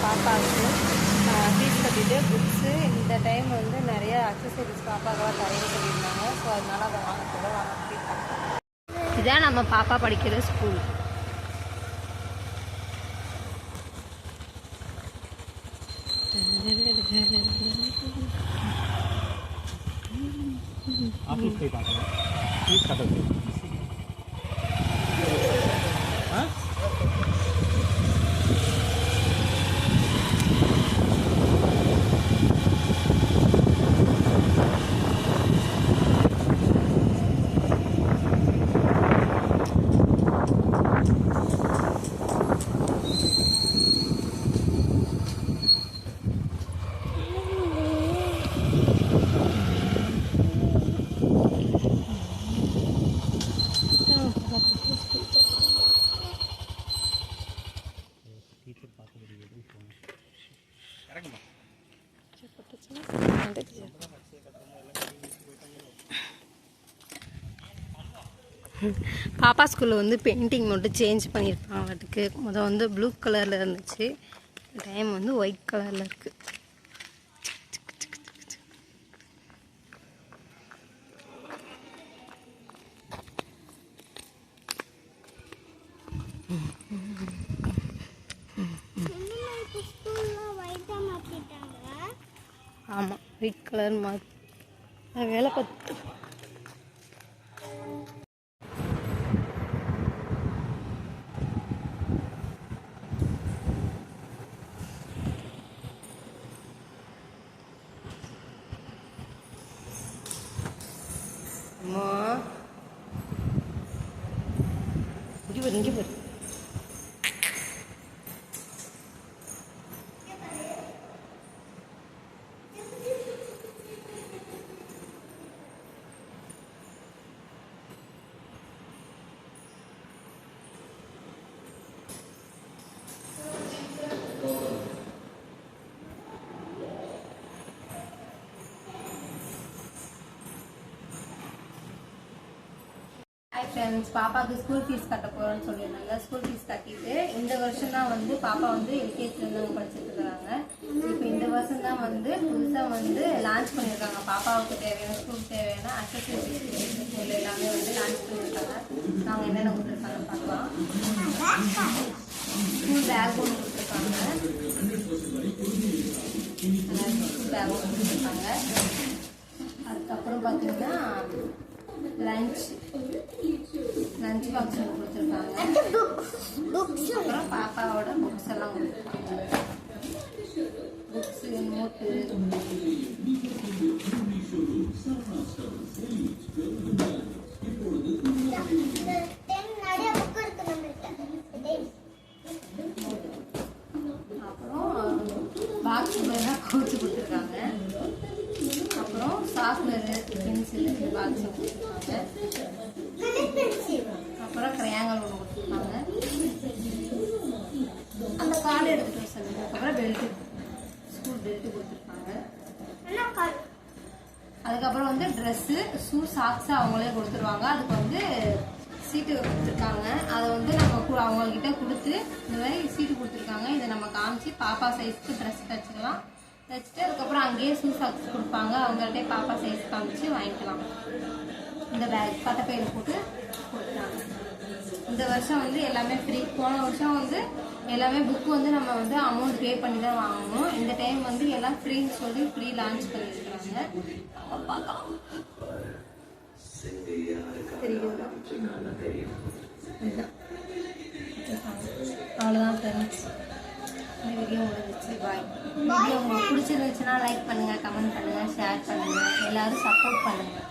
பாப்பாவுக்கு ஃபீஸ் கட்டிட்டு புக்ஸு இந்த டைம் வந்து நிறைய அக்சசரிஸ் பாப்பாக்கெல்லாம் தரேன்னு சொல்லியிருந்தாங்க. ஸோ அதனால அதை வாங்கிட்டு இதான் நம்ம பாப்பா படிக்கிற ஸ்கூல். ஆஃபீஸ் போய் பார்க்கணும். ஃபீஸ் கட்டணும். பாப்பா ஸ்கூலில் வந்து பெயிண்டிங் மட்டும் சேஞ்ச் பண்ணியிருக்காங்க. அதுக்கு முதல் வந்து ப்ளூ கலரில் இருந்துச்சு, டைம் வந்து ஒயிட் கலரில் இருக்குது. ஆமாம், ஒயிட் கலர் வேலை பார்த்து அம்மா இங்கே வரு ஃப்ரெண்ட்ஸ், பாப்பாவுக்கு ஸ்கூல் ஃபீஸ் கட்ட போகிறோன்னு சொல்லியிருந்தாங்க. ஸ்கூல் ஃபீஸ் கட்டிட்டு இந்த வருஷம் தான் வந்து பாப்பா வந்து எல்கேஜிலேருந்து படிச்சுட்டு இருக்கிறாங்க. இப்போ இந்த வருஷம் தான் வந்து புதுசாக வந்து லான்ச் பண்ணியிருக்காங்க. பாப்பாவுக்கு தேவையான ஸ்கூலுக்கு தேவையான அக்சசரிஸ் எல்லாமே வந்து லான்ச் பண்ணியிருக்காங்க. நாங்கள் என்னென்ன கொடுத்துருக்காங்கன்னு பார்க்கலாம். ஸ்கூல் பேக் ஒன்று கொடுத்துருக்காங்க. ஸ்கூல் பேக் ஒன்று கொடுத்துருக்காங்க. அதுக்கப்புறம் பார்த்தீங்கன்னா லஞ்ச் பாக்ஸ் கொடுத்துருக்காங்க. அப்புறம் பாப்பாவோட புக்ஸ் எல்லாம் கொடுத்துருக்காங்க. புக்ஸு, நோட்டு, அப்புறம் பாக்ஸ் கோச்சு கொடுத்துருக்காங்க. அப்புறம் சாஃப்ட்வேரு, பென்சில், பாக்ஸ் கொடுத்துருக்காங்க. அப்புறம் கிரையாங்கல் ஒன்று கொடுத்துருக்காங்க. அந்த கார்டு எடுத்துகிட்டு வர சொல்லுங்க. அப்புறம் பெல்ட்டு, ஸ்கூல் பெல்ட்டு கொடுத்துருக்காங்க. அதுக்கப்புறம் வந்து ட்ரெஸ்ஸு, ஷூ, சாக்ஸு அவங்களே கொடுத்துருவாங்க. அதுக்கு வந்து சீட்டு கொடுத்துருக்காங்க. அதை வந்து நம்ம அவங்கக்கிட்ட கொடுத்து இந்த மாதிரி சீட்டு கொடுத்துருக்காங்க. இதை நம்ம காமிச்சு பாப்பா சைஸ்க்கு ட்ரெஸ் தைச்சிக்கலாம். தைச்சிட்டு அதுக்கப்புறம் அங்கேயே ஷூ, சாக்ஸ் கொடுப்பாங்க. அவங்கள்ட்டே பாப்பா சைஸ் காமிச்சு வாங்கிக்கலாம். இந்த பேக் பட்டப்பையில் போட்டு கொடுத்துட்டாங்க. இந்த வருஷம் வந்து எல்லாமே ஃப்ரீ. போன வருஷம் வந்து எல்லாமே புக்கு வந்து நம்ம வந்து அமௌண்ட் பே பண்ணி தான் வாங்கணும். இந்த டைம் வந்து எல்லாம் ஃப்ரீன்னு சொல்லி ஃப்ரீ லான்ச் பண்ணியிருக்கிறாங்க. பார்க்கலாம். அவ்வளோதான் ஃப்ரெண்ட்ஸ், இந்த வீடியோ முடிஞ்சிச்சு. பாய். வீடியோ உங்களுக்கு பிடிச்சிருந்துச்சுன்னா லைக் பண்ணுங்கள், கமெண்ட் பண்ணுங்கள், ஷேர் பண்ணுங்கள், எல்லோரும் சப்போர்ட் பண்ணுங்கள்.